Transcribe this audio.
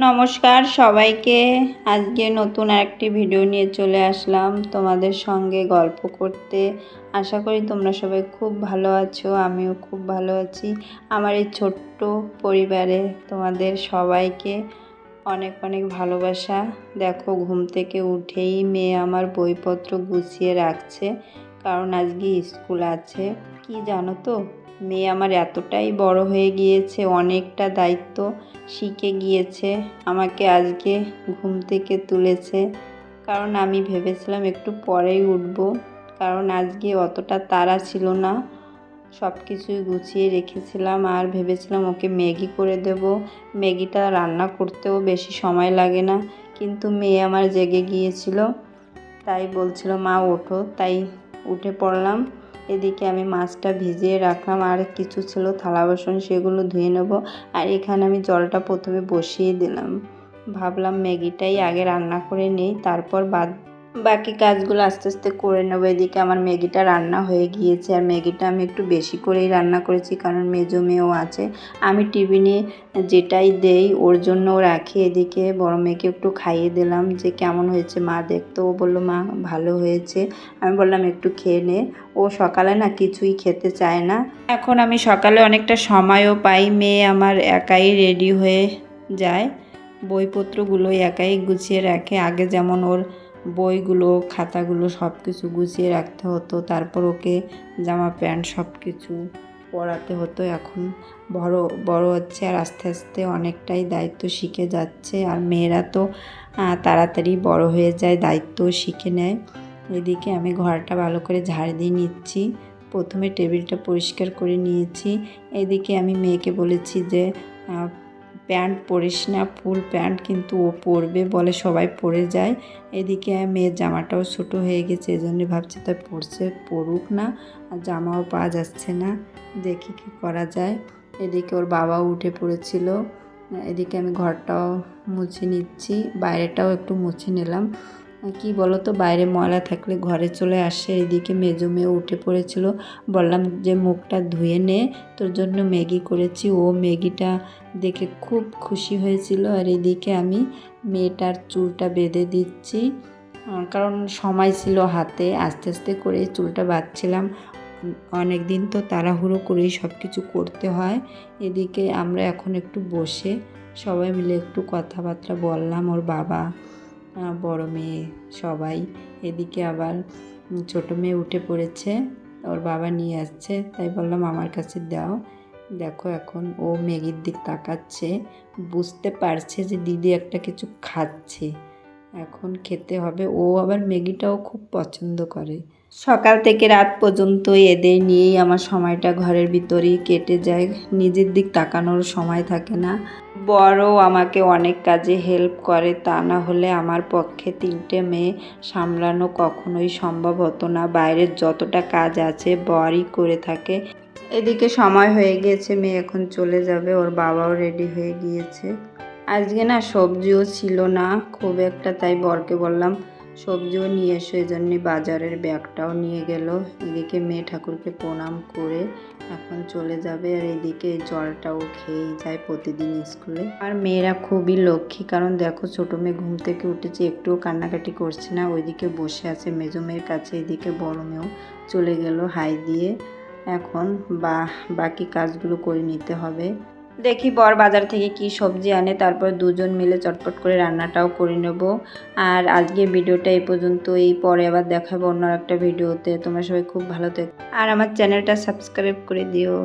নমস্কার সবাইকে। আজকে নতুন আরেকটি ভিডিও নিয়ে চলে আসলাম তোমাদের সঙ্গে গল্প করতে। আশা করি তোমরা সবাই খুব ভালো আছো, আমিও খুব ভালো আছি। আমার এই ছোট্ট পরিবারে তোমাদের সবাইকে অনেক অনেক ভালোবাসা। দেখো, ঘুম থেকে উঠেই মেয়ে আমার বইপত্র গুছিয়ে রাখছে, কারণ আজকে স্কুল আছে। কি জানো তো, মেয়ে আমার এতটাই বড় হয়ে গিয়েছে, অনেকটা দায়িত্ব শিখে গিয়েছে। আমাকে আজকে ঘুম থেকে তুলেছে, কারণ আমি ভেবেছিলাম একটু পরেই উঠব, কারণ আজকে অতটা তাড়া ছিল না। সব কিছুই গুছিয়ে রেখেছিলাম আর ভেবেছিলাম ওকে ম্যাগি করে দেব। ম্যাগিটা রান্না করতেও বেশি সময় লাগে না, কিন্তু মেয়ে আমার জেগে গিয়েছিল, তাই বলছিল মা ওঠো, তাই উঠে পড়লাম। এদিকে আমি মাছটা ভিজিয়ে রাখলাম, আর কিছু ছিল থালা বাসন, সেগুলো ধুয়ে নেব। আর এখানে আমি জলটা প্রথমে বসিয়ে দিলাম, ভাবলাম ম্যাগিটাই আগে রান্না করে নিই, তারপর বাকি কাজগুলো আস্তে আস্তে করে নেবো। এদিকে আমার ম্যাগিটা রান্না হয়ে গিয়েছে, আর ম্যাগিটা আমি একটু বেশি করেই রান্না করেছি, কারণ মেজো মেয়েও আছে। আমি টিফিনে যেটাই দেই ওর জন্যও রাখি। এদিকে বড় মেয়েকে একটু খাইয়ে দিলাম, যে কেমন হয়েছে মা দেখতো। ও বললো মা ভালো হয়েছে। আমি বললাম একটু খেয়ে নে। ও সকালে না কিছুই খেতে চায় না। এখন আমি সকালে অনেকটা সময়ও পাই। মেয়ে আমার একাই রেডি হয়ে যায়, বইপত্রগুলো একাই গুছিয়ে রাখে। আগে যেমন ওর বইগুলো খাতাগুলো সব কিছু গুছিয়ে রাখতে হতো, তারপর ওকে জামা প্যান্ট সব কিছু পরাতে হতো। এখন বড় বড় হচ্ছে, আর আস্তে আস্তে অনেকটাই দায়িত্ব শিখে যাচ্ছে। আর মেয়েরা তো তাড়াতাড়ি বড় হয়ে যায়, দায়িত্ব শিখে নেয়। এদিকে আমি ঘরটা ভালো করে ঝাড় দিয়ে নিচ্ছি। প্রথমে টেবিলটা পরিষ্কার করে নিয়েছি। এদিকে আমি মেয়েকে বলেছি যে প্যান্ট পরিস না, ফুল প্যান্ট কিন্তু ও পরবে, বলে সবাই পরে যায়। এদিকে মেয়ের জামাটাও ছোটো হয়ে গেছে, এজন্য ভাবছি তাই পরুক না, আর জামাও পাওয়া যাচ্ছে না, দেখি কী করা যায়। এদিকে ওর বাবাও উঠে পড়েছিল। এদিকে আমি ঘরটাও মুছে নিচ্ছি, বাইরেটাও একটু মুছে নিলাম। কি বলো তো, বাইরে ময়লা থাকলে ঘরে চলে আসে। এদিকে মেজো মেয়ে উঠে পড়েছিল, বললাম যে মুখটা ধুয়ে নে, তোর জন্য ম্যাগি করেছি। ও ম্যাগিটা দেখে খুব খুশি হয়েছিল। আর এদিকে আমি মেয়েটার চুলটা বেঁধে দিচ্ছি, কারণ সময় ছিল হাতে, আস্তে আস্তে করে চুলটা বাঁধছিলাম। অনেক দিন তো তাড়াহুড়ো করেই সব কিছু করতে হয়। এদিকে আমরা এখন একটু বসে সবাই মিলে একটু কথাবার্তা বললাম, ওর বাবা, বড় মেয়ে, সবাই। এদিকে আবার ছোট মেয়ে উঠে পড়েছে, ওর বাবা নিয়ে আসছে, তাই বললাম আমার কাছে দাও। দেখো এখন ও ম্যাগির দিক তাকাচ্ছে, বুঝতে পারছে যে দিদি একটা কিছু খাচ্ছে, এখন খেতে হবে। ও আবার ম্যাগিটাও খুব পছন্দ করে। সকাল থেকে রাত পর্যন্ত এদের নিয়েই আমার সময়টা ঘরের ভিতরেই কেটে যায়, নিজের দিক তাকানোর সময় থাকে না। বড় আমাকে অনেক কাজে হেল্প করে, তা না হলে আমার পক্ষে 3টে মেয়ে সামলানো কখনোই সম্ভব হতো না। বাইরের যতটা কাজ আছে বরই করে থাকে। এদিকে সময় হয়ে গিয়েছে, মেয়ে এখন চলে যাবে, ওর বাবাও রেডি হয়ে গিয়েছে। আজকে না সবজিও ছিল না খুব একটা, তাই বরকে বললাম সবজিও নিয়ে এসো, এই জন্যে বাজারের ব্যাগটাও নিয়ে গেল। এদিকে মেয়ে ঠাকুরকে প্রণাম করে এখন চলে যাবে। আর এদিকে জলটাও খেয়েই যায় প্রতিদিন স্কুলে। আর মেয়েরা খুবই লক্ষ্মী, কারণ দেখো ছোটো মেয়ে ঘুম থেকে উঠেছে, একটুও কান্নাকাটি করছে না, ওইদিকে বসে আছে মেজো মেয়ের কাছে। এদিকে বড় মেয়েও চলে গেল হাই দিয়ে। এখন বাকি কাজগুলো করে নিতে হবে। দেখি বর বাজার থেকে কি সবজি আনে, তারপর দুজন মিলে চটপট করে রান্নাটাও করে নেব। আর আজকের ভিডিওটা এই পর্যন্তই, পরে আবার দেখাবো অন্য একটা ভিডিওতে। তোমরা সবাই খুব ভালো থেকো, আর আমার চ্যানেলটা সাবস্ক্রাইব করে দিও।